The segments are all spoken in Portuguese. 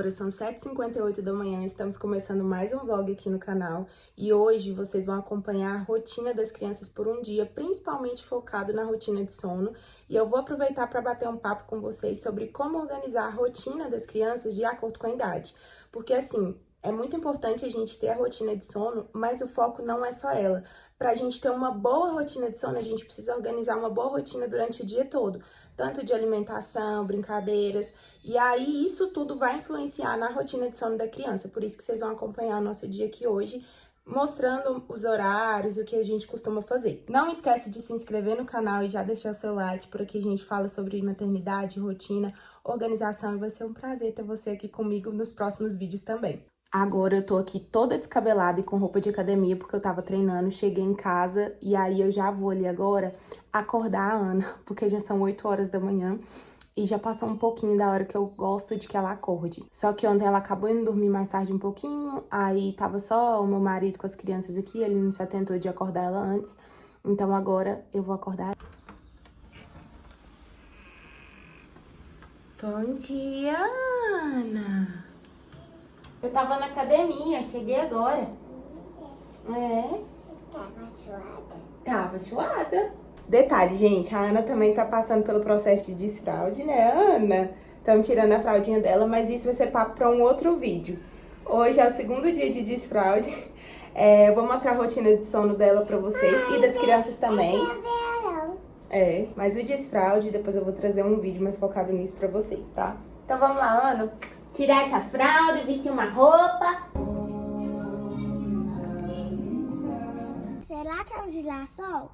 Agora são 7h58 da manhã, estamos começando mais um vlog aqui no canal e hoje vocês vão acompanhar a rotina das crianças por um dia, principalmente focado na rotina de sono. E eu vou aproveitar para bater um papo com vocês sobre como organizar a rotina das crianças de acordo com a idade. Porque assim, é muito importante a gente ter a rotina de sono, mas o foco não é só ela. Para a gente ter uma boa rotina de sono, a gente precisa organizar uma boa rotina durante o dia todo, tanto de alimentação, brincadeiras, e aí isso tudo vai influenciar na rotina de sono da criança. Por isso que vocês vão acompanhar o nosso dia aqui hoje, mostrando os horários, o que a gente costuma fazer. Não esquece de se inscrever no canal e já deixar o seu like, porque a gente fala sobre maternidade, rotina, organização, e vai ser um prazer ter você aqui comigo nos próximos vídeos também. Agora eu tô aqui toda descabelada e com roupa de academia, porque eu tava treinando, cheguei em casa e aí eu já vou ali agora acordar a Ana, porque já são 8 horas da manhã e já passou um pouquinho da hora que eu gosto de que ela acorde. Só que ontem ela acabou indo dormir mais tarde um pouquinho, aí tava só o meu marido com as crianças aqui, ele não se atentou de acordar ela antes, então agora eu vou acordar. Bom dia, Ana! Eu tava na academia, cheguei agora. É? Tava suada. Tava suada. Detalhe, gente, a Ana também tá passando pelo processo de desfraude, né, Ana? Estamos tirando a fraldinha dela, mas isso vai ser papo pra um outro vídeo. Hoje é o segundo dia de desfraude. Eu vou mostrar a rotina de sono dela pra vocês e das crianças também. Mas o desfraude, depois eu vou trazer um vídeo mais focado nisso pra vocês, tá? Então vamos lá, Ana. Tirar essa fralda, vestir uma roupa. Será que é um girassol?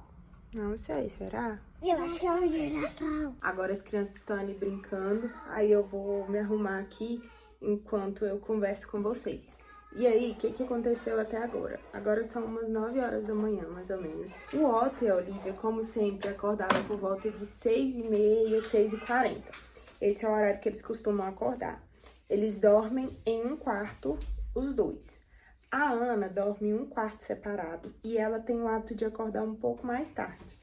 Não sei, será? Eu acho que é um girassol. Agora as crianças estão ali brincando, aí eu vou me arrumar aqui enquanto eu converso com vocês. E aí, o que aconteceu até agora? Agora são umas 9 horas da manhã, mais ou menos. O Otto e a Olivia, como sempre, acordaram por volta de 6h30, 6h40. Esse é o horário que eles costumam acordar. Eles dormem em um quarto, os dois. A Ana dorme em um quarto separado e ela tem o hábito de acordar um pouco mais tarde.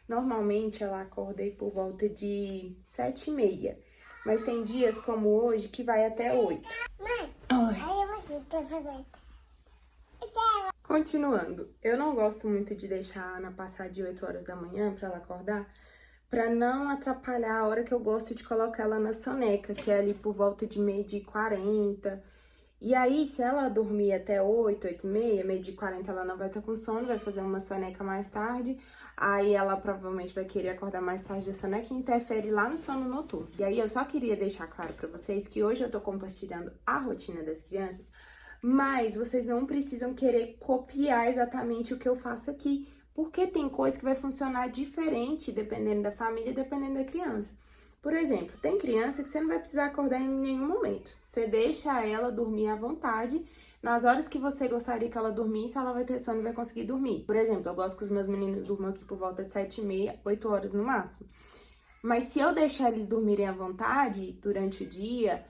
Normalmente ela acorda aí por volta de 7h30, mas tem dias como hoje que vai até 8. Mãe, Oi. aí você quer fazer... Continuando, eu não gosto muito de deixar a Ana passar de 8 horas da manhã para ela acordar, para não atrapalhar a hora que eu gosto de colocar ela na soneca, que é ali por volta de 12h40. E aí, se ela dormir até 8, 8h30, 12h40, ela não vai estar com sono, vai fazer uma soneca mais tarde. Aí ela provavelmente vai querer acordar mais tarde da soneca e interfere lá no sono noturno. E aí eu só queria deixar claro para vocês que hoje eu tô compartilhando a rotina das crianças, mas vocês não precisam querer copiar exatamente o que eu faço aqui, porque tem coisa que vai funcionar diferente dependendo da família e dependendo da criança. Por exemplo, tem criança que você não vai precisar acordar em nenhum momento. Você deixa ela dormir à vontade. Nas horas que você gostaria que ela dormisse, ela vai ter sono e vai conseguir dormir. Por exemplo, eu gosto que os meus meninos durmam aqui por volta de 7h30, 8 horas no máximo. Mas se eu deixar eles dormirem à vontade durante o dia,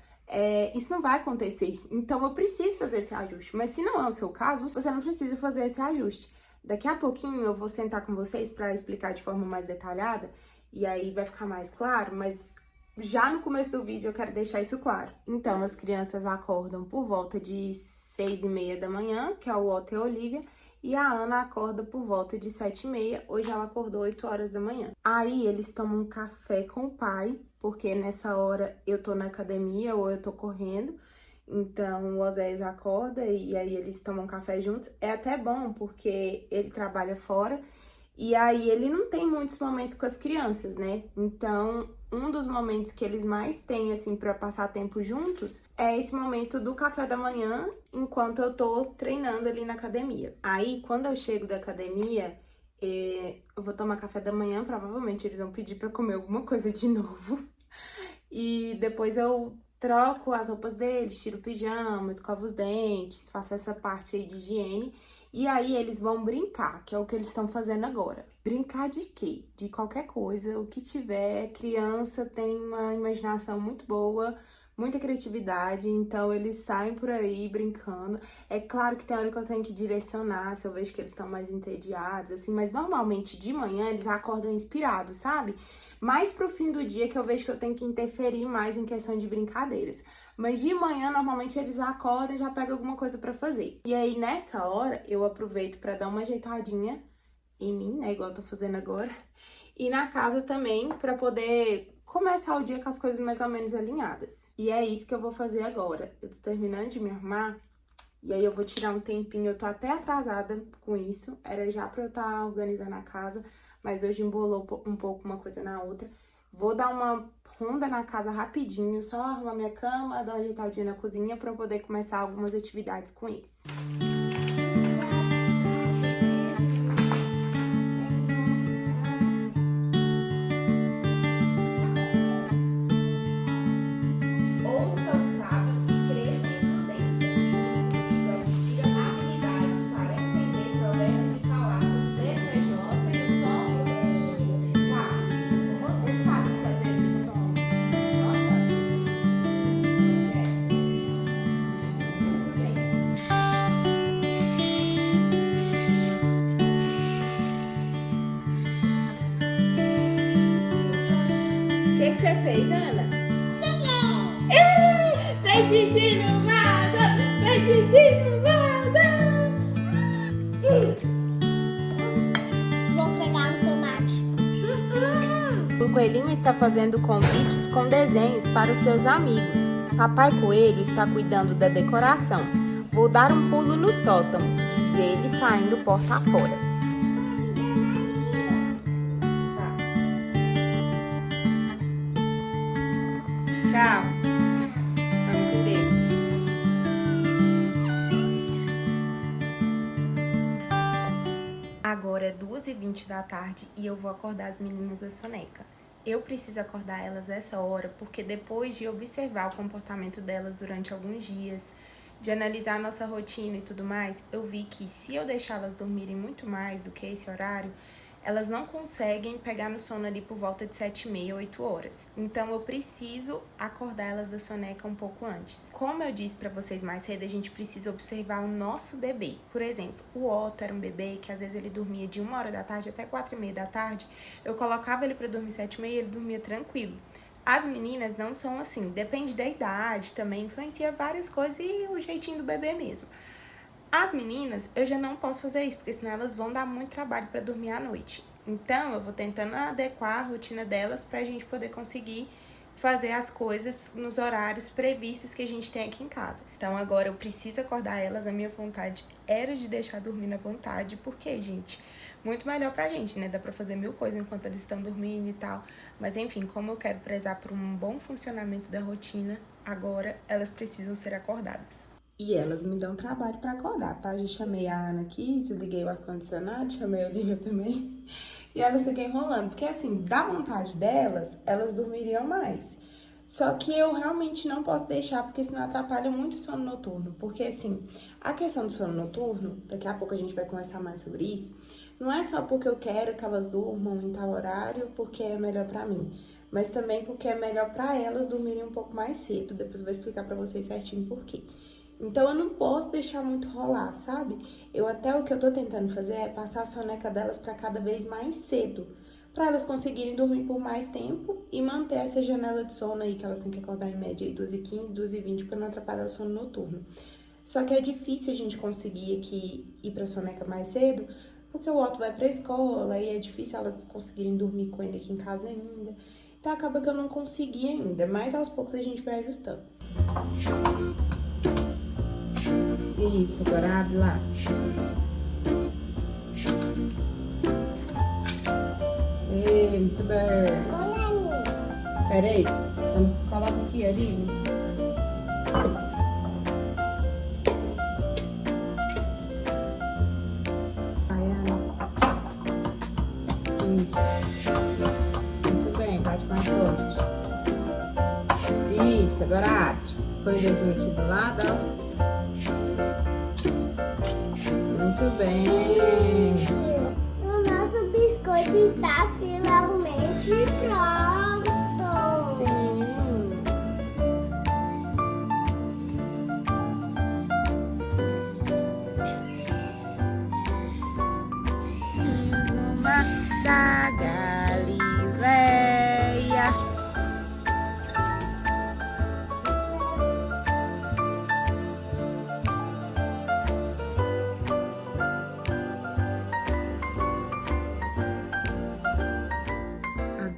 isso não vai acontecer. Então, eu preciso fazer esse ajuste. Mas se não é o seu caso, você não precisa fazer esse ajuste. Daqui a pouquinho eu vou sentar com vocês para explicar de forma mais detalhada. E aí vai ficar mais claro, mas já no começo do vídeo eu quero deixar isso claro. Então, as crianças acordam por volta de 6h30 da manhã, que é o Otto e a Olivia, e a Ana acorda por volta de 7h30, hoje ela acordou 8 horas da manhã. Aí eles tomam um café com o pai, porque nessa hora eu tô na academia ou eu tô correndo, então o Oséias acorda e aí eles tomam café juntos. É até bom, porque ele trabalha fora, e aí ele não tem muitos momentos com as crianças, né? Então, um dos momentos que eles mais têm, assim, pra passar tempo juntos é esse momento do café da manhã, enquanto eu tô treinando ali na academia. Aí, quando eu chego da academia, eu vou tomar café da manhã, provavelmente eles vão pedir pra comer alguma coisa de novo. E depois eu troco as roupas deles, tiro o pijama, escovo os dentes, faço essa parte aí de higiene. E aí eles vão brincar, que é o que eles estão fazendo agora. Brincar de quê? De qualquer coisa, o que tiver. Criança tem uma imaginação muito boa, muita criatividade, então eles saem por aí brincando. É claro que tem hora que eu tenho que direcionar, se eu vejo que eles estão mais entediados, assim, mas normalmente de manhã eles acordam inspirados, sabe? Mais pro fim do dia que eu vejo que eu tenho que interferir mais em questão de brincadeiras. Mas de manhã, normalmente, eles acordam e já pegam alguma coisa pra fazer. E aí, nessa hora, eu aproveito pra dar uma ajeitadinha em mim, né? Igual eu tô fazendo agora. E na casa também, pra poder começar o dia com as coisas mais ou menos alinhadas. E é isso que eu vou fazer agora. Eu tô terminando de me arrumar, e aí eu vou tirar um tempinho. Eu tô até atrasada com isso, era já pra eu estar organizando a casa, mas hoje embolou um pouco uma coisa na outra. Vou dar uma ronda na casa rapidinho, só arrumar minha cama, dar uma ajeitadinha na cozinha pra eu poder começar algumas atividades com eles. O que você fez, Ana? Fez xixi no vaso! Fez xixi no vaso! Vou pegar um tomate. O coelhinho está fazendo convites com desenhos para os seus amigos. Papai Coelho está cuidando da decoração. Vou dar um pulo no sótão, diz ele saindo porta afora. Tchau. Vamos com Deus. Agora é 2h20 da tarde e eu vou acordar as meninas da soneca. Eu preciso acordar elas essa hora porque depois de observar o comportamento delas durante alguns dias, de analisar a nossa rotina e tudo mais, eu vi que se eu deixá-las dormirem muito mais do que esse horário, elas não conseguem pegar no sono ali por volta de 7h30, 8 horas. Então, eu preciso acordar elas da soneca um pouco antes. Como eu disse pra vocês mais cedo, a gente precisa observar o nosso bebê. Por exemplo, o Otto era um bebê que às vezes ele dormia de 1h da tarde até 4h30 da tarde. Eu colocava ele pra dormir 7h30 e ele dormia tranquilo. As meninas não são assim, depende da idade também, influencia várias coisas e o jeitinho do bebê mesmo. As meninas, eu já não posso fazer isso, porque senão elas vão dar muito trabalho para dormir à noite. Então, eu vou tentando adequar a rotina delas pra gente poder conseguir fazer as coisas nos horários previstos que a gente tem aqui em casa. Então, agora eu preciso acordar elas, a minha vontade era de deixar dormir na vontade, porque, gente, muito melhor pra gente, né? Dá pra fazer mil coisas enquanto eles estão dormindo e tal. Mas, enfim, como eu quero prezar por um bom funcionamento da rotina, agora elas precisam ser acordadas. E elas me dão trabalho pra acordar, tá? Já chamei a Ana aqui, desliguei o ar-condicionado, chamei a Olivia também. E elas ficam enrolando, porque assim, da vontade delas, elas dormiriam mais. Só que eu realmente não posso deixar, porque senão atrapalha muito o sono noturno. Porque assim, a questão do sono noturno, daqui a pouco a gente vai conversar mais sobre isso, não é só porque eu quero que elas durmam em tal horário, porque é melhor pra mim. Mas também porque é melhor pra elas dormirem um pouco mais cedo. Depois eu vou explicar pra vocês certinho por quê. Então, eu não posso deixar muito rolar, sabe? O que eu tô tentando fazer é passar a soneca delas pra cada vez mais cedo. Pra elas conseguirem dormir por mais tempo e manter essa janela de sono aí, que elas têm que acordar em média aí 2h15, 2h20, pra não atrapalhar o sono noturno. Só que é difícil a gente conseguir aqui ir pra soneca mais cedo, porque o Otto vai pra escola e é difícil elas conseguirem dormir com ele aqui em casa ainda. Então, acaba que eu não consegui ainda, mas aos poucos a gente vai ajustando. Isso, agora abre lá. Ei, muito bem. Pera aí, coloca aqui, ali. Isso. Muito bem, bate mais forte. Isso, agora abre. Põe o dedinho aqui do lado, ó. Muito bem. O nosso biscoito está finalmente pronto. Sim.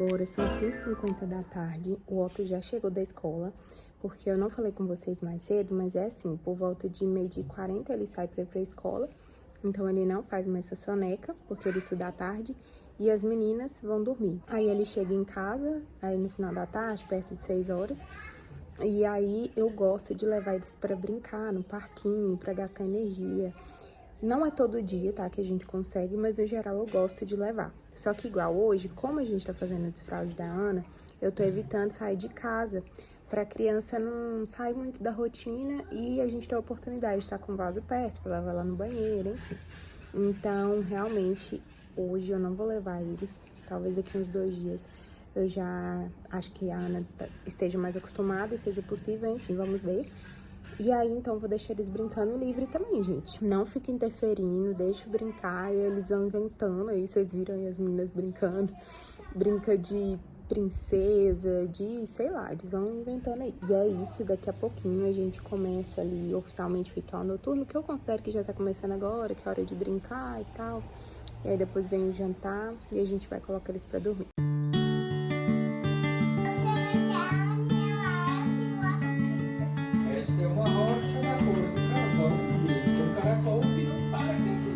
Agora são 5h50 da tarde, o Otto já chegou da escola, porque eu não falei com vocês mais cedo, mas é assim, por volta de 12h40 ele sai para ir pra escola, então ele não faz mais essa soneca, porque ele estuda à tarde, e as meninas vão dormir. Aí ele chega em casa, aí no final da tarde, perto de 6 horas, e aí eu gosto de levar eles para brincar no parquinho, para gastar energia. Não é todo dia, tá, que a gente consegue, mas no geral eu gosto de levar. Só que igual hoje, como a gente tá fazendo a desfraude da Ana, eu tô evitando sair de casa pra criança não sair muito da rotina e a gente ter a oportunidade de estar com o vaso perto, pra levar ela no banheiro, enfim. Então, realmente, hoje eu não vou levar eles. Talvez daqui uns 2 dias eu já acho que a Ana esteja mais acostumada, seja possível, enfim, vamos ver. E aí, então, vou deixar eles brincando livre também, gente. Não fica interferindo, deixa brincar, e eles vão inventando. Aí vocês viram aí as meninas brincando. Brinca de princesa, de, sei lá, eles vão inventando aí. E é isso, daqui a pouquinho a gente começa ali oficialmente o ritual noturno, que eu considero que já tá começando agora, que é hora de brincar e tal. E aí depois vem o jantar e a gente vai colocar eles pra dormir. Essa é uma rocha da cor do carvão. E este é um caracol que não para quieto,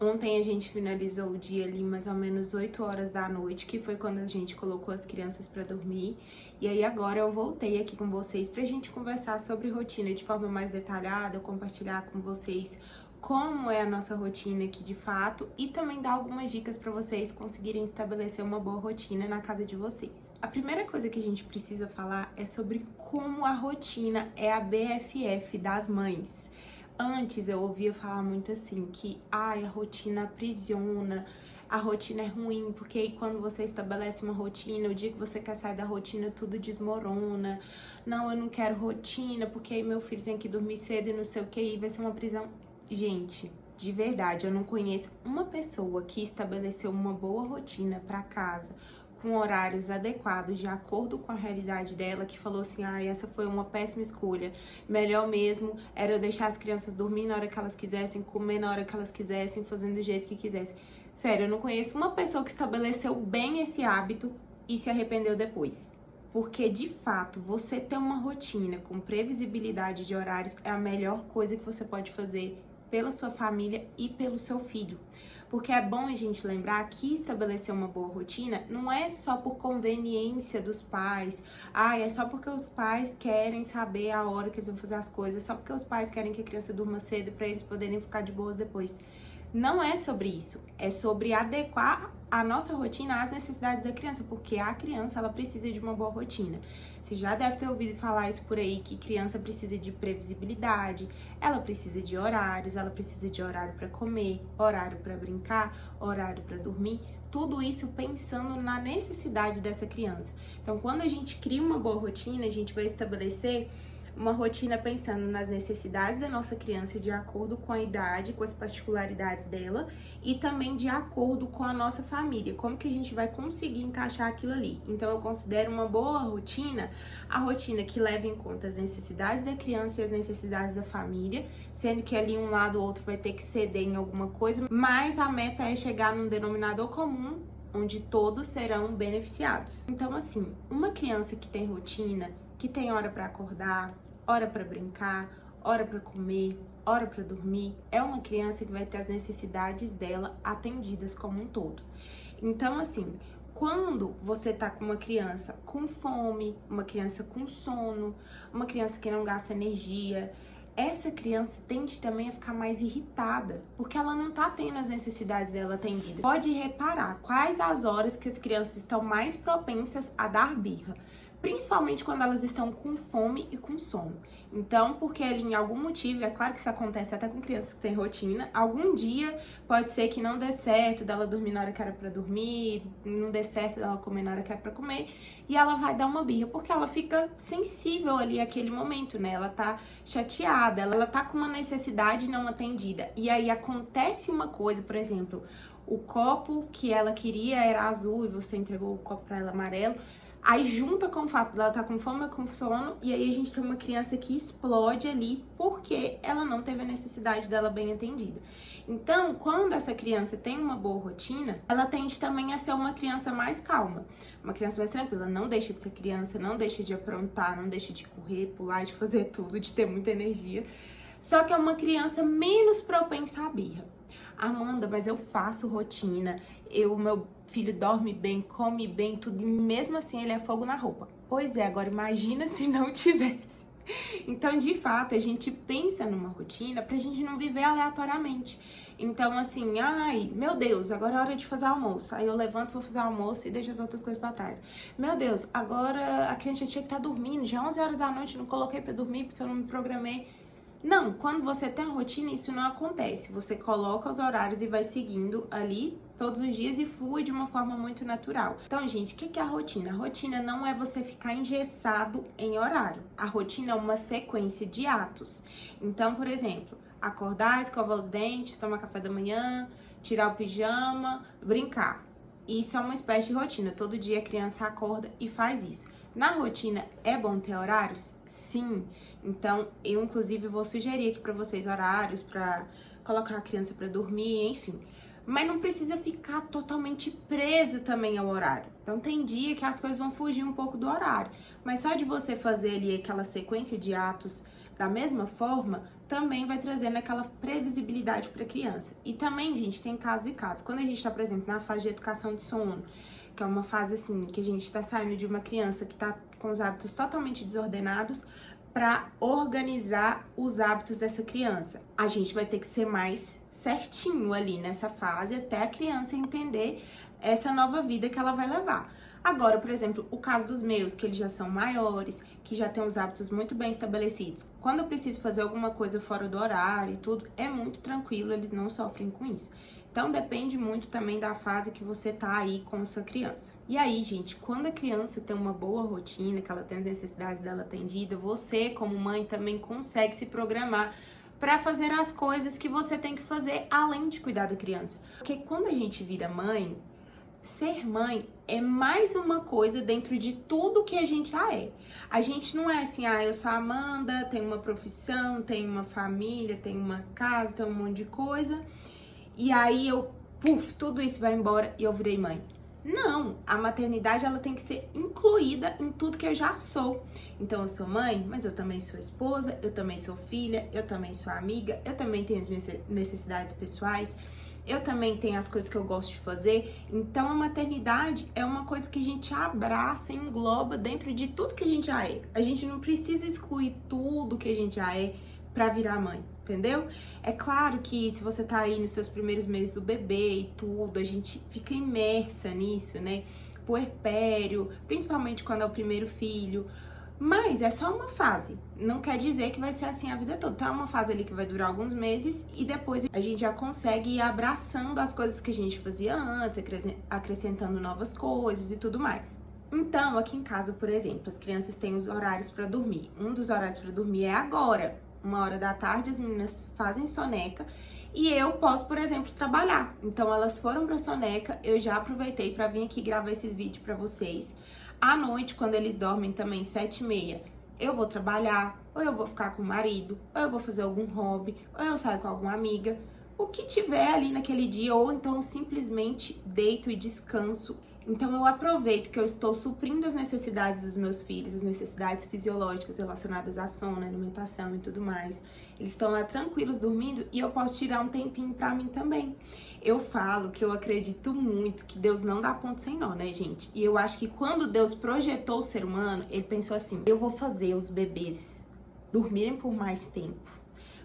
não. Ontem a gente finalizou o dia ali mais ou menos 8 horas da noite, que foi quando a gente colocou as crianças pra dormir. E aí agora eu voltei aqui com vocês pra gente conversar sobre rotina de forma mais detalhada, compartilhar com vocês como é a nossa rotina aqui de fato e também dar algumas dicas para vocês conseguirem estabelecer uma boa rotina na casa de vocês. A primeira coisa que a gente precisa falar é sobre como a rotina é a BFF das mães. Antes eu ouvia falar muito assim que a rotina aprisiona, a rotina é ruim, porque aí quando você estabelece uma rotina, o dia que você quer sair da rotina, tudo desmorona. Não, eu não quero rotina, porque aí meu filho tem que dormir cedo e não sei o que, e vai ser uma prisão. Gente, de verdade, eu não conheço uma pessoa que estabeleceu uma boa rotina para casa, com horários adequados, de acordo com a realidade dela, que falou assim, essa foi uma péssima escolha. Melhor mesmo era eu deixar as crianças dormir na hora que elas quisessem, comer na hora que elas quisessem, fazendo do jeito que quisessem. Sério, eu não conheço uma pessoa que estabeleceu bem esse hábito e se arrependeu depois. Porque, de fato, você ter uma rotina com previsibilidade de horários é a melhor coisa que você pode fazer pela sua família e pelo seu filho. Porque é bom a gente lembrar que estabelecer uma boa rotina não é só por conveniência dos pais. É só porque os pais querem saber a hora que eles vão fazer as coisas, só porque os pais querem que a criança durma cedo para eles poderem ficar de boas depois. Não é sobre isso, é sobre adequar a nossa rotina às necessidades da criança, porque a criança, ela precisa de uma boa rotina. Você já deve ter ouvido falar isso por aí, que criança precisa de previsibilidade, ela precisa de horários, ela precisa de horário para comer, horário para brincar, horário para dormir, tudo isso pensando na necessidade dessa criança. Então, quando a gente cria uma boa rotina, a gente vai estabelecer uma rotina pensando nas necessidades da nossa criança de acordo com a idade, com as particularidades dela e também de acordo com a nossa família, como que a gente vai conseguir encaixar aquilo ali. Então eu considero uma boa rotina a rotina que leva em conta as necessidades da criança e as necessidades da família, sendo que ali um lado ou outro vai ter que ceder em alguma coisa, mas a meta é chegar num denominador comum onde todos serão beneficiados. Então assim, uma criança que tem rotina, que tem hora para acordar, hora para brincar, hora para comer, hora para dormir, é uma criança que vai ter as necessidades dela atendidas como um todo. Então, assim, quando você tá com uma criança com fome, uma criança com sono, uma criança que não gasta energia, essa criança tende também a ficar mais irritada, porque ela não tá tendo as necessidades dela atendidas. Pode reparar quais as horas que as crianças estão mais propensas a dar birra. Principalmente quando elas estão com fome e com sono. Então, porque ali em algum motivo, é claro que isso acontece até com crianças que têm rotina, algum dia pode ser que não dê certo dela dormir na hora que era pra dormir, não dê certo dela comer na hora que era pra comer, e ela vai dar uma birra, porque ela fica sensível ali àquele momento, né? Ela tá chateada, ela tá com uma necessidade não atendida. E aí acontece uma coisa, por exemplo, o copo que ela queria era azul e você entregou o copo pra ela amarelo. Aí junta com o fato dela estar com fome, com sono, e aí a gente tem uma criança que explode ali porque ela não teve a necessidade dela bem atendida. Então, quando essa criança tem uma boa rotina, ela tende também a ser uma criança mais calma, uma criança mais tranquila. Não deixa de ser criança, não deixa de aprontar, não deixa de correr, pular, de fazer tudo, de ter muita energia. Só que é uma criança menos propensa à birra. Amanda, mas eu faço rotina, meu filho dorme bem, come bem, tudo, e mesmo assim ele é fogo na roupa. Pois é, agora imagina se não tivesse. Então, de fato, a gente pensa numa rotina pra gente não viver aleatoriamente. Então, assim, ai, meu Deus, agora é hora de fazer almoço. Aí eu levanto, vou fazer almoço e deixo as outras coisas pra trás. Meu Deus, agora a criança tinha que estar dormindo, já 11 horas da noite, não coloquei pra dormir porque eu não me programei. Não, quando você tem a rotina, isso não acontece. Você coloca os horários e vai seguindo ali todos os dias e flui de uma forma muito natural. Então, gente, o que é a rotina? A rotina não é você ficar engessado em horário. A rotina é uma sequência de atos. Então, por exemplo, acordar, escovar os dentes, tomar café da manhã, tirar o pijama, brincar. Isso é uma espécie de rotina. Todo dia a criança acorda e faz isso. Na rotina, é bom ter horários? Sim. Então, eu inclusive vou sugerir aqui pra vocês horários pra colocar a criança pra dormir, enfim. Mas não precisa ficar totalmente preso também ao horário. Então, tem dia que as coisas vão fugir um pouco do horário. Mas só de você fazer ali aquela sequência de atos da mesma forma, também vai trazendo aquela previsibilidade pra criança. E também, gente, tem casos e casos. Quando a gente tá, por exemplo, na fase de educação de sono, que é uma fase assim, que a gente tá saindo de uma criança que tá com os hábitos totalmente desordenados para organizar os hábitos dessa criança. A gente vai ter que ser mais certinho ali nessa fase até a criança entender essa nova vida que ela vai levar. Agora, por exemplo, o caso dos meus, que eles já são maiores, que já têm os hábitos muito bem estabelecidos. Quando eu preciso fazer alguma coisa fora do horário e tudo, é muito tranquilo, eles não sofrem com isso. Então, depende muito também da fase que você tá aí com essa criança. E aí, gente, quando a criança tem uma boa rotina, que ela tem as necessidades dela atendida, você, como mãe, também consegue se programar para fazer as coisas que você tem que fazer além de cuidar da criança. Porque quando a gente vira mãe, ser mãe é mais uma coisa dentro de tudo que a gente já é. A gente não é assim, eu sou a Amanda, tenho uma profissão, tenho uma família, tenho uma casa, tenho um monte de coisa. E aí tudo isso vai embora e eu virei mãe. Não, a maternidade ela tem que ser incluída em tudo que eu já sou. Então eu sou mãe, mas eu também sou esposa, eu também sou filha, eu também sou amiga, eu também tenho as minhas necessidades pessoais, eu também tenho as coisas que eu gosto de fazer. Então a maternidade é uma coisa que a gente abraça e engloba dentro de tudo que a gente já é. A gente não precisa excluir tudo que a gente já é pra virar mãe, entendeu? É claro que se você tá aí nos seus primeiros meses do bebê e tudo, a gente fica imersa nisso, né? Puerpério, principalmente quando é o primeiro filho. Mas é só uma fase, não quer dizer que vai ser assim a vida toda. Então é uma fase ali que vai durar alguns meses e depois a gente já consegue ir abraçando as coisas que a gente fazia antes, acrescentando novas coisas e tudo mais. Então, aqui em casa, por exemplo, as crianças têm os horários pra dormir. Um dos horários pra dormir é agora. 1h da tarde, as meninas fazem soneca e eu posso, por exemplo, trabalhar. Então, elas foram pra soneca, eu já aproveitei pra vir aqui gravar esses vídeos pra vocês. À noite, quando eles dormem também, 7h30, eu vou trabalhar, ou eu vou ficar com o marido, ou eu vou fazer algum hobby, ou eu saio com alguma amiga. O que tiver ali naquele dia, ou então simplesmente deito e descanso. Então, eu aproveito que eu estou suprindo as necessidades dos meus filhos, as necessidades fisiológicas relacionadas a sono, alimentação e tudo mais. Eles estão lá tranquilos dormindo e eu posso tirar um tempinho pra mim também. Eu falo que eu acredito muito que Deus não dá ponto sem nó, né, gente? E eu acho que quando Deus projetou o ser humano, ele pensou assim, eu vou fazer os bebês dormirem por mais tempo.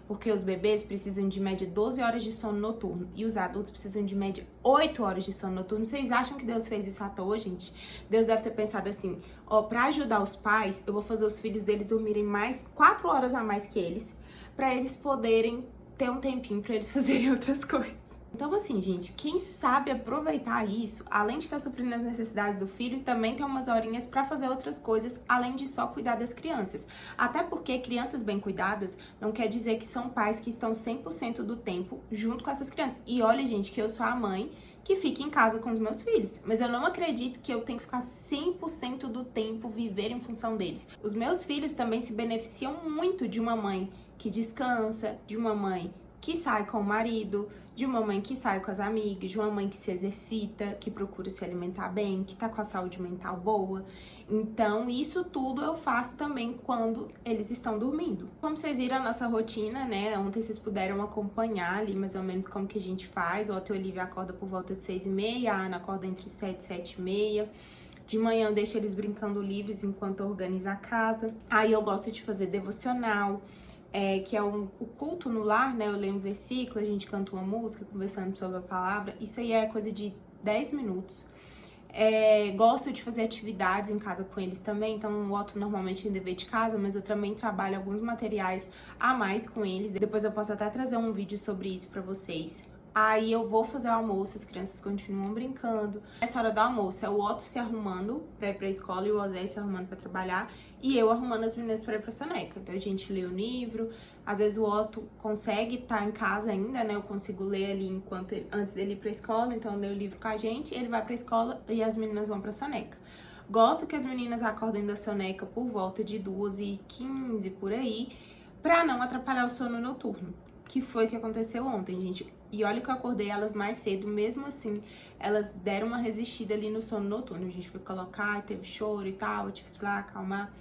Porque os bebês precisam de média 12 horas de sono noturno e os adultos precisam de média 8 horas de sono noturno. Vocês acham que Deus fez isso à toa, gente? Deus deve ter pensado assim, pra ajudar os pais, eu vou fazer os filhos deles dormirem mais 4 horas a mais que eles, pra eles poderem ter um tempinho pra eles fazerem outras coisas. Então, assim, gente, quem sabe aproveitar isso, além de estar suprindo as necessidades do filho, também tem umas horinhas pra fazer outras coisas, além de só cuidar das crianças. Até porque crianças bem cuidadas não quer dizer que são pais que estão 100% do tempo junto com essas crianças. E olha, gente, que eu sou a mãe que fica em casa com os meus filhos, mas eu não acredito que eu tenho que ficar 100% do tempo viver em função deles. Os meus filhos também se beneficiam muito de uma mãe que descansa, de uma mãe que sai com o marido, de uma mãe que sai com as amigas, de uma mãe que se exercita, que procura se alimentar bem, que tá com a saúde mental boa. Então, isso tudo eu faço também quando eles estão dormindo. Como vocês viram a nossa rotina, né? Ontem vocês puderam acompanhar ali mais ou menos como que a gente faz. O Otto e a Olivia acorda por volta de 6h30, a Ana acorda entre 7 e 7h30. De manhã eu deixo eles brincando livres enquanto eu organizo a casa. Aí eu gosto de fazer devocional, que é o culto no lar, né? Eu leio um versículo, a gente canta uma música, conversando sobre a palavra. Isso aí é coisa de 10 minutos. Gosto de fazer atividades em casa com eles também, então o Otto normalmente tem dever de casa, mas eu também trabalho alguns materiais a mais com eles. Depois eu posso até trazer um vídeo sobre isso pra vocês. Aí eu vou fazer o almoço, as crianças continuam brincando. Essa hora do almoço é o Otto se arrumando pra ir pra escola e o Osé se arrumando pra trabalhar. E eu arrumando as meninas pra ir pra soneca. Então a gente lê o livro. Às vezes o Otto consegue estar em casa ainda, né? Eu consigo ler ali antes dele ir pra escola. Então eu leio o livro com a gente, ele vai pra escola e as meninas vão pra soneca. Gosto que as meninas acordem da soneca por volta de 2h15, por aí, pra não atrapalhar o sono noturno. Que foi o que aconteceu ontem, gente. E olha que eu acordei elas mais cedo, mesmo assim, elas deram uma resistida ali no sono noturno. A gente foi colocar, teve choro e tal, eu tive que ir lá acalmar.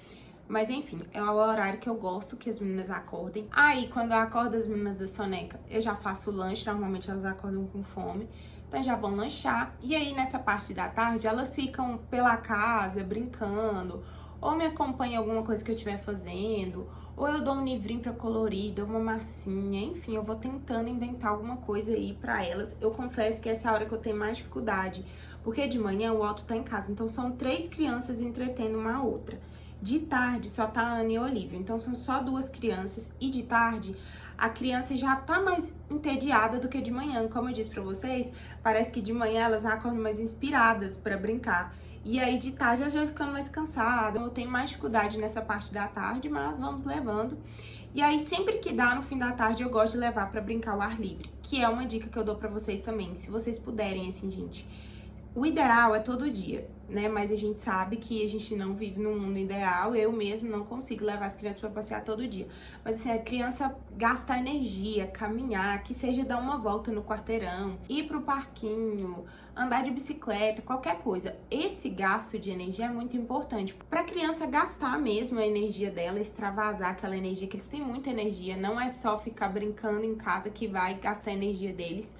Mas enfim, é o horário que eu gosto que as meninas acordem. Aí, quando eu acordo as meninas da soneca, eu já faço o lanche, normalmente elas acordam com fome. Então já vão lanchar. E aí, nessa parte da tarde, elas ficam pela casa, brincando, ou me acompanham em alguma coisa que eu estiver fazendo, ou eu dou um livrinho pra colorir, dou uma massinha, enfim, eu vou tentando inventar alguma coisa aí pra elas. Eu confesso que essa é a hora que eu tenho mais dificuldade, porque de manhã o Otto tá em casa, então são 3 crianças entretendo uma outra. De tarde só tá a Ana e a Olivia, então são só 2 crianças, e de tarde a criança já tá mais entediada do que de manhã. Como eu disse pra vocês, parece que de manhã elas acordam mais inspiradas pra brincar. E aí de tarde já vai ficando mais cansada. Eu tenho mais dificuldade nessa parte da tarde, mas vamos levando. E aí sempre que dá no fim da tarde eu gosto de levar pra brincar ao ar livre, que é uma dica que eu dou pra vocês também, se vocês puderem, assim, gente. O ideal é todo dia, né? Mas a gente sabe que a gente não vive num mundo ideal. Eu mesmo não consigo levar as crianças pra passear todo dia. Mas assim, a criança gastar energia, caminhar, que seja dar uma volta no quarteirão, ir pro parquinho, andar de bicicleta, qualquer coisa. Esse gasto de energia é muito importante pra criança gastar mesmo a energia dela, extravasar aquela energia, que eles têm muita energia. Não é só ficar brincando em casa que vai gastar a energia deles.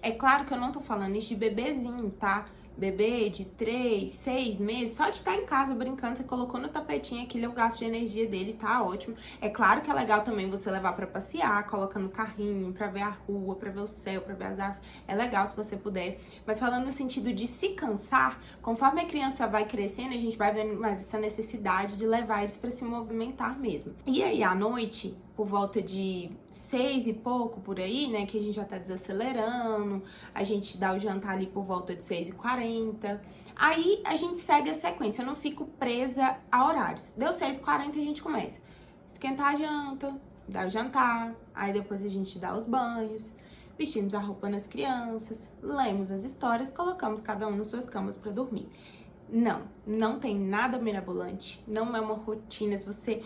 É claro que eu não tô falando isso de bebezinho, tá? Bebê de 3, 6 meses, só de estar em casa brincando, você colocou no tapetinho, aquele é o gasto de energia dele, tá ótimo. É claro que é legal também você levar pra passear, coloca no carrinho, pra ver a rua, pra ver o céu, pra ver as árvores. É legal se você puder. Mas falando no sentido de se cansar, conforme a criança vai crescendo, a gente vai vendo mais essa necessidade de levar eles pra se movimentar mesmo. E aí, à noite, por volta de 6 e pouco, por aí, né, que a gente já tá desacelerando, a gente dá o jantar ali por volta de 6h40, aí a gente segue a sequência, eu não fico presa a horários. Deu 6h40 a gente começa a esquentar a janta, dar o jantar, aí depois a gente dá os banhos, vestimos a roupa nas crianças, lemos as histórias, colocamos cada um nas suas camas pra dormir. Não tem nada mirabolante, não é uma rotina, se você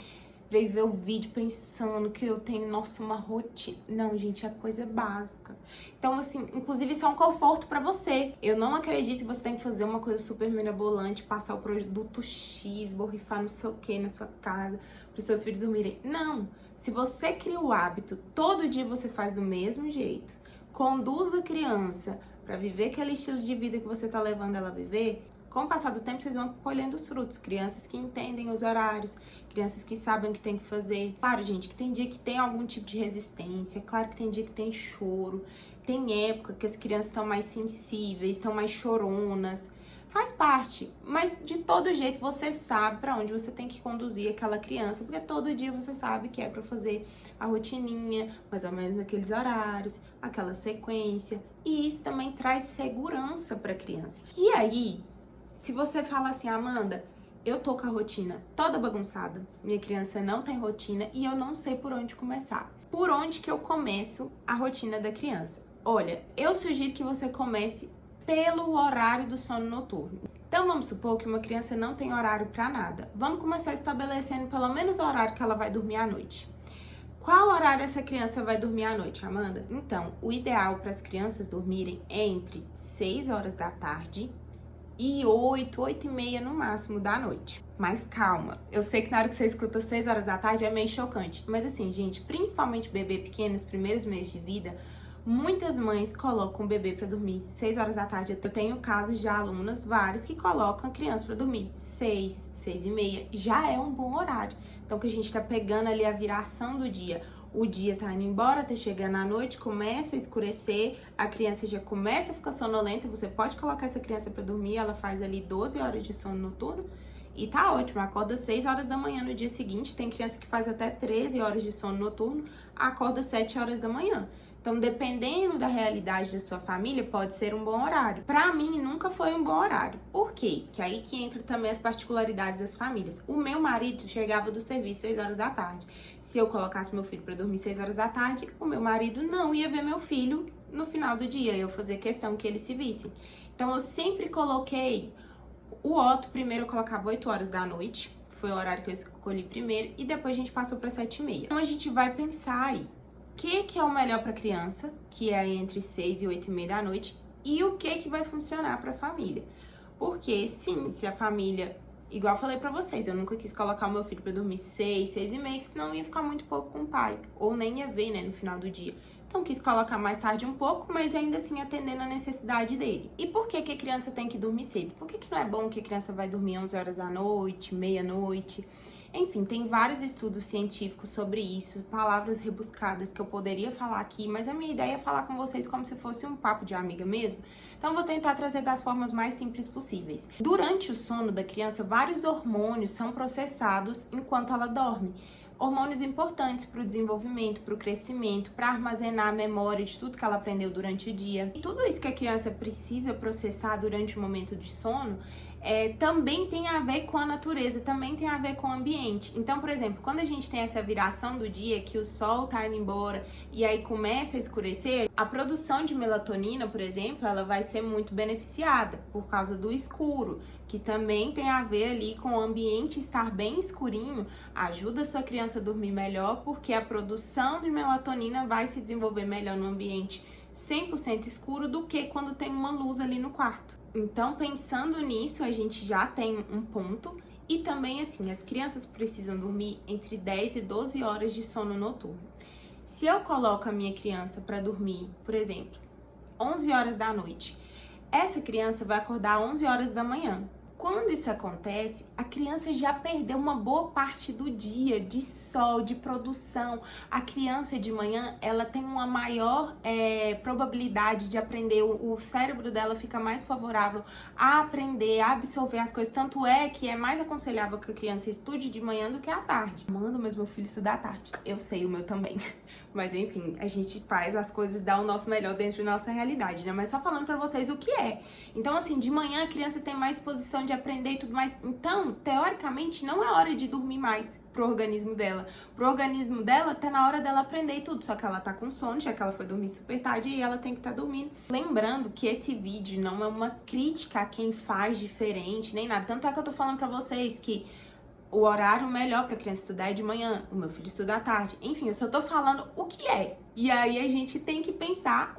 veio ver o vídeo pensando que eu tenho, nossa, uma rotina. Não, gente, é coisa básica. Então, assim, inclusive isso é um conforto pra você. Eu não acredito que você tem que fazer uma coisa super mirabolante, passar o produto X, borrifar não sei o que na sua casa, pros seus filhos dormirem. Não. Se você cria o hábito, todo dia você faz do mesmo jeito, conduz a criança pra viver aquele estilo de vida que você tá levando ela a viver, com o passar do tempo, vocês vão colhendo os frutos. Crianças que entendem os horários, crianças que sabem o que tem que fazer. Claro, gente, que tem dia que tem algum tipo de resistência, claro que tem dia que tem choro, tem época que as crianças estão mais sensíveis, estão mais choronas. faz parte, mas de todo jeito você sabe para onde você tem que conduzir aquela criança, porque todo dia você sabe que é para fazer a rotininha, mais ou menos aqueles horários, aquela sequência, e isso também traz segurança para a criança. E aí, se você fala assim, Amanda, eu tô com a rotina toda bagunçada, minha criança não tem rotina e eu não sei por onde começar. Por onde que eu começo a rotina da criança? Olha, eu sugiro que você comece pelo horário do sono noturno. Então vamos supor que uma criança não tem horário para nada. Vamos começar estabelecendo pelo menos o horário que ela vai dormir à noite. Qual horário essa criança vai dormir à noite, Amanda? Então, o ideal para as crianças dormirem é entre 6 horas da tarde e 8 e meia no máximo da noite. Mas calma, eu sei que na hora que você escuta 6 horas da tarde é meio chocante. Mas assim, gente, principalmente bebê pequeno, nos primeiros meses de vida, muitas mães colocam o bebê para dormir 6 horas da tarde. Eu tenho casos de alunas, vários, que colocam a criança para dormir 6, 6 e meia. Já é um bom horário. Então, que a gente tá pegando ali a viração do dia. O dia tá indo embora, tá chegando à noite, começa a escurecer, a criança já começa a ficar sonolenta. Você pode colocar essa criança para dormir, ela faz ali 12 horas de sono noturno. E tá ótimo, acorda 6 horas da manhã no dia seguinte. Tem criança que faz até 13 horas de sono noturno, acorda 7 horas da manhã. Então, dependendo da realidade da sua família, pode ser um bom horário. Pra mim, nunca foi um bom horário. Por quê? Que aí que entra também as particularidades das famílias. O meu marido chegava do serviço 6 horas da tarde. Se eu colocasse meu filho pra dormir 6 horas da tarde, o meu marido não ia ver meu filho no final do dia. Eu fazia questão que eles se vissem. Então, eu sempre coloquei o Otto, primeiro eu colocava 8 horas da noite. Foi o horário que eu escolhi primeiro. E depois a gente passou pra 7 e meia. Então, a gente vai pensar aí. O que é o melhor para a criança, que é entre 6 e 8 e meia da noite, e o que vai funcionar para a família. Porque, sim, se a família, igual eu falei para vocês, eu nunca quis colocar o meu filho para dormir 6, 6 e meia, senão ia ficar muito pouco com o pai, ou nem ia ver, né, no final do dia. Então, quis colocar mais tarde um pouco, mas ainda assim atendendo a necessidade dele. E por que a criança tem que dormir cedo? Por que não é bom que a criança vai dormir 11 horas da noite, meia-noite? Enfim, tem vários estudos científicos sobre isso, palavras rebuscadas que eu poderia falar aqui, mas a minha ideia é falar com vocês como se fosse um papo de amiga mesmo. Então, eu vou tentar trazer das formas mais simples possíveis. Durante o sono da criança, vários hormônios são processados enquanto ela dorme. Hormônios importantes para o desenvolvimento, para o crescimento, para armazenar a memória de tudo que ela aprendeu durante o dia. E tudo isso que a criança precisa processar durante o momento de sono também tem a ver com a natureza, também tem a ver com o ambiente. Então, por exemplo, quando a gente tem essa viração do dia, que o sol tá indo embora e aí começa a escurecer, a produção de melatonina, por exemplo, ela vai ser muito beneficiada por causa do escuro, que também tem a ver ali com o ambiente estar bem escurinho, ajuda a sua criança a dormir melhor, porque a produção de melatonina vai se desenvolver melhor no ambiente 100% escuro do que quando tem uma luz ali no quarto. Então, pensando nisso, a gente já tem um ponto. E também, assim, as crianças precisam dormir entre 10 e 12 horas de sono noturno. Se eu coloco a minha criança para dormir, por exemplo, 11 horas da noite, essa criança vai acordar 11 horas da manhã. Quando isso acontece, a criança já perdeu uma boa parte do dia de sol, de produção. A criança de manhã, ela tem uma maior probabilidade de aprender, o cérebro dela fica mais favorável a aprender, a absorver as coisas. Tanto é que é mais aconselhável que a criança estude de manhã do que à tarde. Manda, mas meu filho estuda à tarde. Eu sei, o meu também. Mas enfim, a gente faz as coisas, dá o nosso melhor dentro da nossa realidade, né? Mas só falando pra vocês o que é. Então, assim, de manhã a criança tem mais disposição de aprender e tudo mais. Então, teoricamente, não é hora de dormir mais pro organismo dela. Pro organismo dela, tá na hora dela aprender e tudo. Só que ela tá com sono, já que ela foi dormir super tarde e ela tem que estar dormindo. Lembrando que esse vídeo não é uma crítica a quem faz diferente, nem nada. Tanto é que eu tô falando pra vocês que o horário melhor para criança estudar é de manhã, o meu filho estuda à tarde. Enfim, eu só tô falando o que é. E aí a gente tem que pensar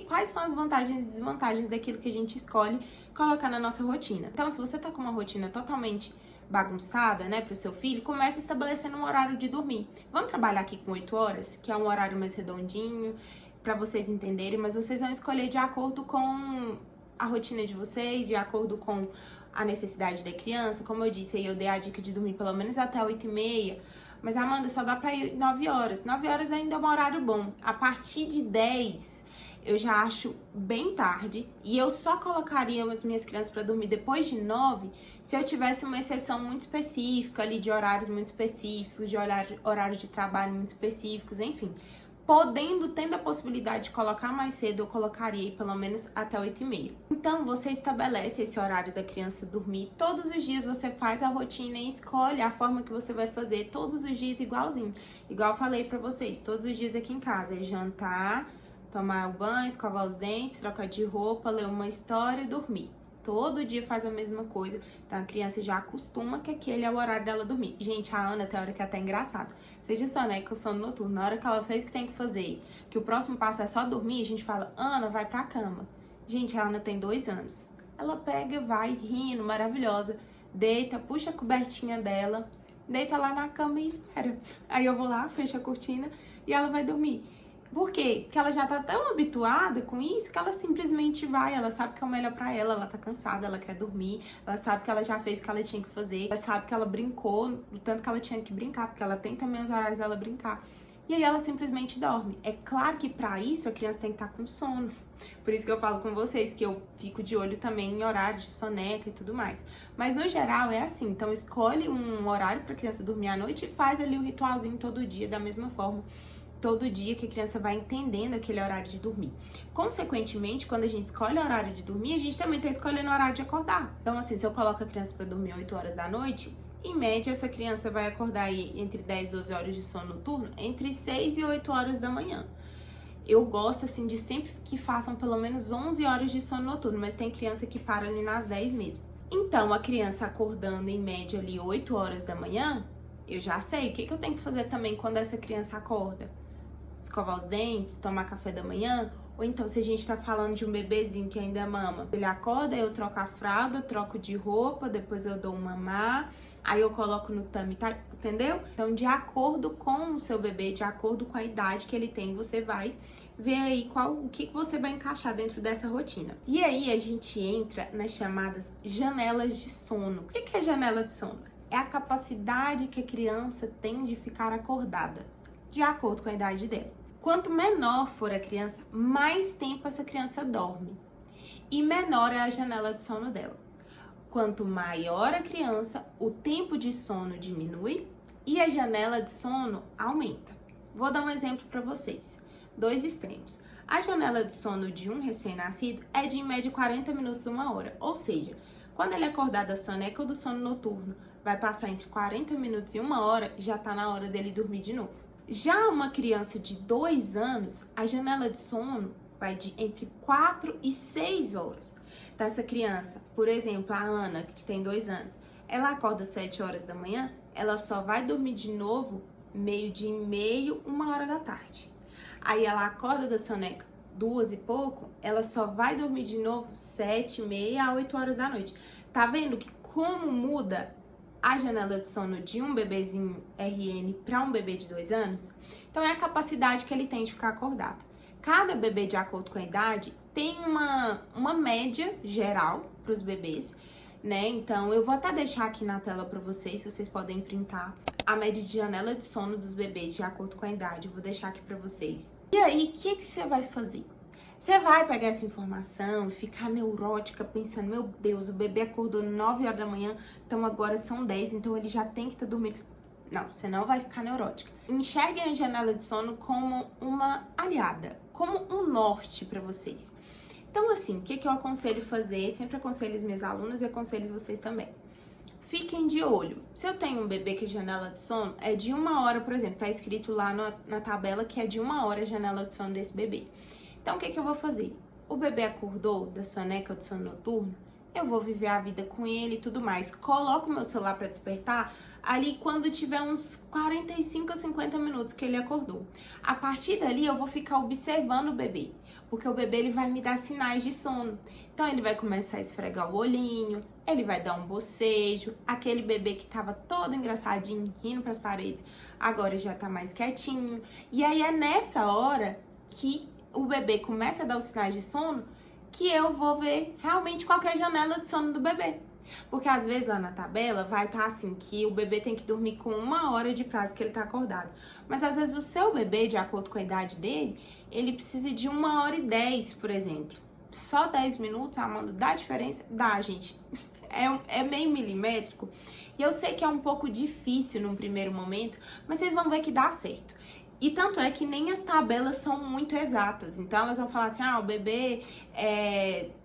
quais são as vantagens e desvantagens daquilo que a gente escolhe colocar na nossa rotina. Então, se você tá com uma rotina totalmente bagunçada, né, pro seu filho, comece estabelecendo um horário de dormir. Vamos trabalhar aqui com 8 horas, que é um horário mais redondinho, para vocês entenderem, mas vocês vão escolher de acordo com a rotina de vocês, de acordo com a necessidade da criança. Como eu disse, aí eu dei a dica de dormir pelo menos até 8 e meia, mas Amanda, só dá pra ir 9 horas. 9 horas ainda é um horário bom. A partir de 10 eu já acho bem tarde e eu só colocaria as minhas crianças para dormir depois de 9 se eu tivesse uma exceção muito específica ali de horários muito específicos, de horários de trabalho muito específicos, enfim. Tendo a possibilidade de colocar mais cedo, eu colocaria pelo menos até 8h30. Então, você estabelece esse horário da criança dormir. Todos os dias você faz a rotina e escolhe a forma que você vai fazer todos os dias igualzinho. Igual eu falei pra vocês, todos os dias aqui em casa. É jantar, tomar o banho, escovar os dentes, trocar de roupa, ler uma história e dormir. Todo dia faz a mesma coisa, então a criança já acostuma que aquele é o horário dela dormir. Gente, a Ana tem hora que é até engraçado. Seja soneca ou sono noturno, na hora que ela fez o que tem que fazer, que o próximo passo é só dormir, a gente fala, Ana, vai pra cama. Gente, a Ana tem 2 anos. Ela pega, vai rindo, maravilhosa, deita, puxa a cobertinha dela, deita lá na cama e espera. Aí eu vou lá, fecho a cortina e ela vai dormir. Por quê? Porque ela já tá tão habituada com isso que ela simplesmente vai, ela sabe que é o melhor pra ela tá cansada, ela quer dormir, ela sabe que ela já fez o que ela tinha que fazer, ela sabe que ela brincou o tanto que ela tinha que brincar, porque ela tem também os horários dela brincar. E aí ela simplesmente dorme. É claro que pra isso a criança tem que estar com sono. Por isso que eu falo com vocês que eu fico de olho também em horários de soneca e tudo mais. Mas no geral é assim, então escolhe um horário pra criança dormir à noite e faz ali o ritualzinho todo dia da mesma forma. Todo dia que a criança vai entendendo aquele horário de dormir. Consequentemente, quando a gente escolhe o horário de dormir, a gente também tá escolhendo o horário de acordar. Então, assim, se eu coloco a criança para dormir 8 horas da noite, em média, essa criança vai acordar aí entre 10 e 12 horas de sono noturno, entre 6 e 8 horas da manhã. Eu gosto, assim, de sempre que façam pelo menos 11 horas de sono noturno, mas tem criança que para ali nas 10 mesmo. Então, a criança acordando em média ali 8 horas da manhã, eu já sei o que eu tenho que fazer também quando essa criança acorda. Escovar os dentes, tomar café da manhã, ou então se a gente tá falando de um bebezinho que ainda mama, ele acorda, eu troco a fralda, troco de roupa, depois eu dou um mamar, aí eu coloco no tummy, tá? Entendeu? Então, de acordo com o seu bebê, de acordo com a idade que ele tem, você vai ver aí o que você vai encaixar dentro dessa rotina. E aí a gente entra nas chamadas janelas de sono. O que é janela de sono? É a capacidade que a criança tem de ficar acordada, de acordo com a idade dela. Quanto menor for a criança, mais tempo essa criança dorme. E menor é a janela de sono dela. Quanto maior a criança, o tempo de sono diminui e a janela de sono aumenta. Vou dar um exemplo para vocês. 2 extremos. A janela de sono de um recém-nascido é de em média 40 minutos, 1 hora. Ou seja, quando ele acordar da soneca ou do sono noturno, vai passar entre 40 minutos e 1 hora, já tá na hora dele dormir de novo. Já uma criança de 2 anos, a janela de sono vai de entre 4 e 6 horas. Então, essa criança, por exemplo, a Ana, que tem 2 anos, ela acorda às 7 horas da manhã, ela só vai dormir de novo 12h30, 1 hora da tarde. Aí ela acorda da soneca 2 e pouco, ela só vai dormir de novo 7h30 a 8 horas da noite. Tá vendo que como muda a janela de sono de um bebezinho RN para um bebê de 2 anos? Então, é a capacidade que ele tem de ficar acordado. Cada bebê, de acordo com a idade, tem uma média geral para os bebês, né? Então, eu vou até deixar aqui na tela para vocês, se vocês podem printar a média de janela de sono dos bebês de acordo com a idade. Eu vou deixar aqui para vocês. E aí, o que você vai fazer? Você vai pegar essa informação e ficar neurótica pensando, meu Deus, o bebê acordou 9 horas da manhã, então agora são 10, então ele já tem que estar dormindo. Não, você não vai ficar neurótica. Enxerguem a janela de sono como uma aliada, como um norte para vocês. Então, assim, o que eu aconselho fazer? Sempre aconselho as minhas alunas e aconselho vocês também. Fiquem de olho. Se eu tenho um bebê que a janela de sono é de 1 hora, por exemplo, tá escrito lá na tabela que é de 1 hora a janela de sono desse bebê. Então, o que eu vou fazer? O bebê acordou da soneca ou do sono noturno, eu vou viver a vida com ele e tudo mais. Coloco o meu celular para despertar ali quando tiver uns 45 a 50 minutos que ele acordou. A partir dali, eu vou ficar observando o bebê, porque o bebê ele vai me dar sinais de sono. Então, ele vai começar a esfregar o olhinho, ele vai dar um bocejo, aquele bebê que tava todo engraçadinho, rindo pras paredes, agora já tá mais quietinho. E aí, é nessa hora que o bebê começa a dar os sinais de sono, que eu vou ver realmente qual que é a janela de sono do bebê. Porque às vezes lá na tabela vai estar assim, que o bebê tem que dormir com 1 hora de prazo que ele tá acordado. Mas às vezes o seu bebê, de acordo com a idade dele, ele precisa de 1h10, por exemplo. Só 10 minutos, Amanda, dá diferença? Dá, gente. É meio milimétrico. E eu sei que é um pouco difícil num primeiro momento, mas vocês vão ver que dá certo. E tanto é que nem as tabelas são muito exatas. Então, elas vão falar assim, o bebê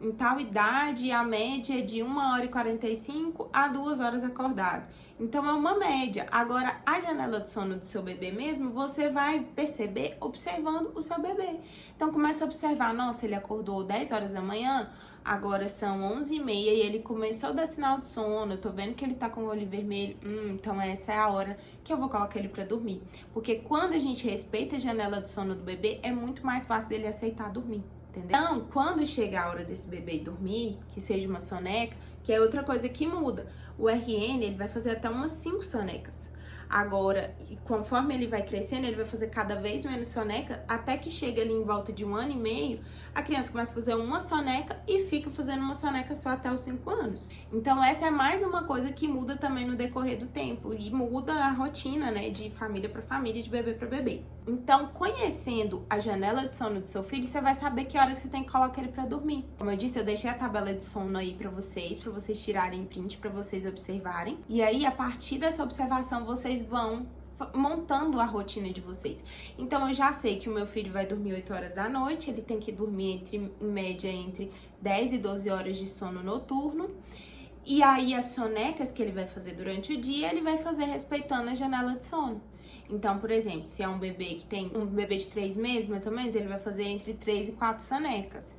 em tal idade, a média é de 1h45 a 2 horas acordado. Então, é uma média. Agora, a janela de sono do seu bebê mesmo, você vai perceber observando o seu bebê. Então, começa a observar, nossa, ele acordou 10 horas da manhã, agora são 11h30 e ele começou a dar sinal de sono, eu tô vendo que ele tá com o olho vermelho, então essa é a hora que eu vou colocar ele pra dormir. Porque quando a gente respeita a janela de sono do bebê, é muito mais fácil dele aceitar dormir, entendeu? Então, quando chegar a hora desse bebê dormir, que seja uma soneca, que é outra coisa que muda, o RN, ele vai fazer até umas 5 sonecas. Agora, conforme ele vai crescendo, ele vai fazer cada vez menos soneca, até que chega ali em volta de 1 ano e meio, a criança começa a fazer uma soneca e fica fazendo uma soneca só até os 5 anos. Então, essa é mais uma coisa que muda também no decorrer do tempo e muda a rotina, né, de família para família, de bebê para bebê. Então, conhecendo a janela de sono do seu filho, você vai saber que hora que você tem que colocar ele para dormir. Como eu disse, eu deixei a tabela de sono aí para vocês tirarem print, para vocês observarem. E aí, a partir dessa observação, vocês vão montando a rotina de vocês. Então, eu já sei que o meu filho vai dormir 8 horas da noite, ele tem que dormir em média entre 10 e 12 horas de sono noturno. E aí, as sonecas que ele vai fazer durante o dia, ele vai fazer respeitando a janela de sono. Então, por exemplo, se é um bebê que tem um bebê de 3 meses, mais ou menos, ele vai fazer entre 3 e 4 sonecas.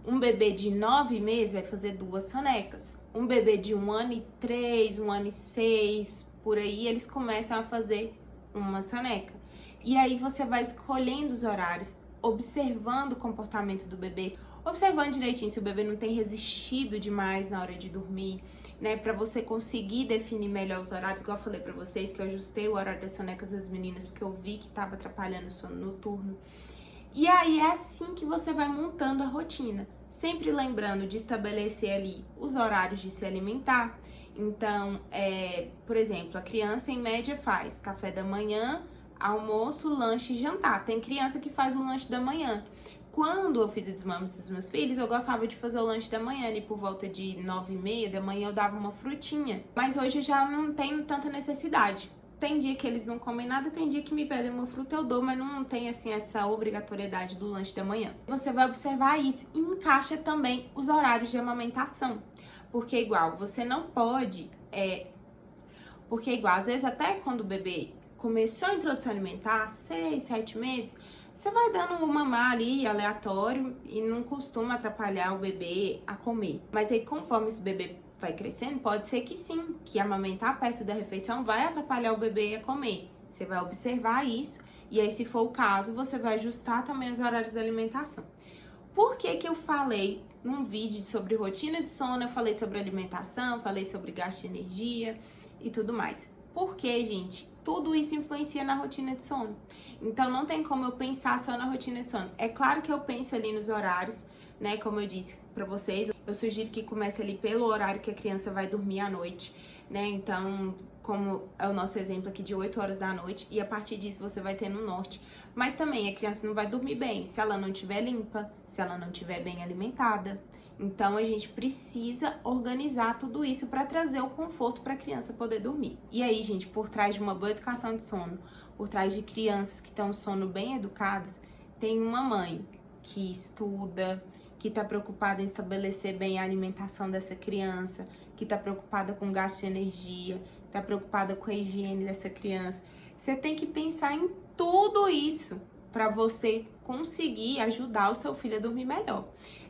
Um bebê de 9 meses vai fazer 2 sonecas. Um bebê de 1 ano e 3, 1 ano e 6, por aí, eles começam a fazer uma soneca. E aí você vai escolhendo os horários, observando o comportamento do bebê, observando direitinho se o bebê não tem resistido demais na hora de dormir, né, pra você conseguir definir melhor os horários, igual eu falei pra vocês, que eu ajustei o horário das sonecas das meninas, porque eu vi que tava atrapalhando o sono noturno. E aí é assim que você vai montando a rotina, sempre lembrando de estabelecer ali os horários de se alimentar. Então, por exemplo, a criança em média faz café da manhã, almoço, lanche e jantar. Tem criança que faz o lanche da manhã. Quando eu fiz o desmame dos meus filhos, eu gostava de fazer o lanche da manhã, ali por volta de 9h30 da manhã eu dava uma frutinha. Mas hoje eu já não tenho tanta necessidade. Tem dia que eles não comem nada, tem dia que me pedem uma fruta, eu dou, mas não tem assim essa obrigatoriedade do lanche da manhã. Você vai observar isso e encaixa também os horários de amamentação. Porque igual, você não pode... Porque igual, às vezes até quando o bebê começou a introdução alimentar, 6, 7 meses... Você vai dando um mamar ali aleatório e não costuma atrapalhar o bebê a comer. Mas aí, conforme esse bebê vai crescendo, pode ser que sim, que amamentar perto da refeição vai atrapalhar o bebê a comer. Você vai observar isso e aí, se for o caso, você vai ajustar também os horários da alimentação. Por que que eu falei num vídeo sobre rotina de sono, eu falei sobre alimentação, falei sobre gasto de energia e tudo mais? Porque, gente, tudo isso influencia na rotina de sono. Então, não tem como eu pensar só na rotina de sono. É claro que eu penso ali nos horários, né? Como eu disse pra vocês, eu sugiro que comece ali pelo horário que a criança vai dormir à noite, né? Então, como é o nosso exemplo aqui de 8 horas da noite, e a partir disso você vai ter no norte. Mas também a criança não vai dormir bem se ela não estiver limpa, se ela não estiver bem alimentada. Então, a gente precisa organizar tudo isso para trazer o conforto para a criança poder dormir. E aí, gente, por trás de uma boa educação de sono, por trás de crianças que têm um sono bem educados, tem uma mãe que estuda, que está preocupada em estabelecer bem a alimentação dessa criança, que está preocupada com o gasto de energia, está preocupada com a higiene dessa criança. Você tem que pensar em tudo isso para você conseguir ajudar o seu filho a dormir melhor.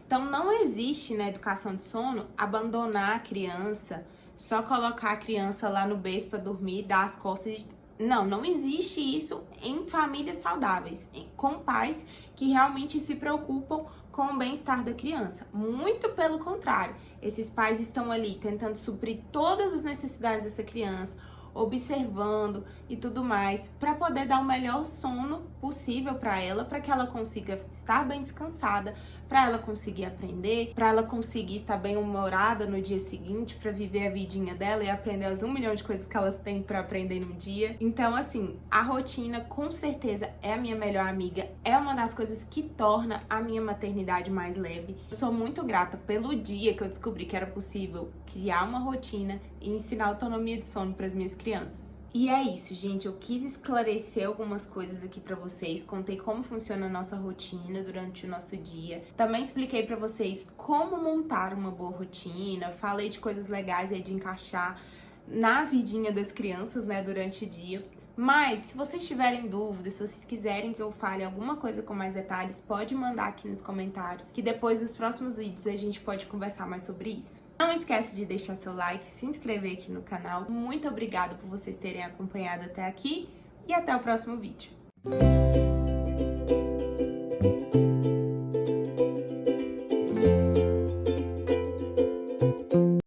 Então, não existe na educação de sono abandonar a criança, só colocar a criança lá no berço para dormir, dar as costas. Não existe isso em famílias saudáveis, com pais que realmente se preocupam com o bem-estar da criança. Muito pelo contrário, esses pais estão ali tentando suprir todas as necessidades dessa criança, observando e tudo mais, para poder dar o melhor sono possível para ela, para que ela consiga estar bem descansada, para ela conseguir aprender, para ela conseguir estar bem humorada no dia seguinte, para viver a vidinha dela e aprender as 1 milhão de coisas que elas têm para aprender no dia. Então, assim, a rotina com certeza é a minha melhor amiga, é uma das coisas que torna a minha maternidade mais leve. Eu sou muito grata pelo dia que eu descobri que era possível criar uma rotina e ensinar autonomia de sono para as minhas crianças. E é isso, gente. Eu quis esclarecer algumas coisas aqui pra vocês. Contei como funciona a nossa rotina durante o nosso dia. Também expliquei pra vocês como montar uma boa rotina. Falei de coisas legais aí de encaixar na vidinha das crianças, né, durante o dia. Mas, se vocês tiverem dúvidas, se vocês quiserem que eu fale alguma coisa com mais detalhes, pode mandar aqui nos comentários, que depois nos próximos vídeos a gente pode conversar mais sobre isso. Não esquece de deixar seu like, se inscrever aqui no canal. Muito obrigada por vocês terem acompanhado até aqui e até o próximo vídeo.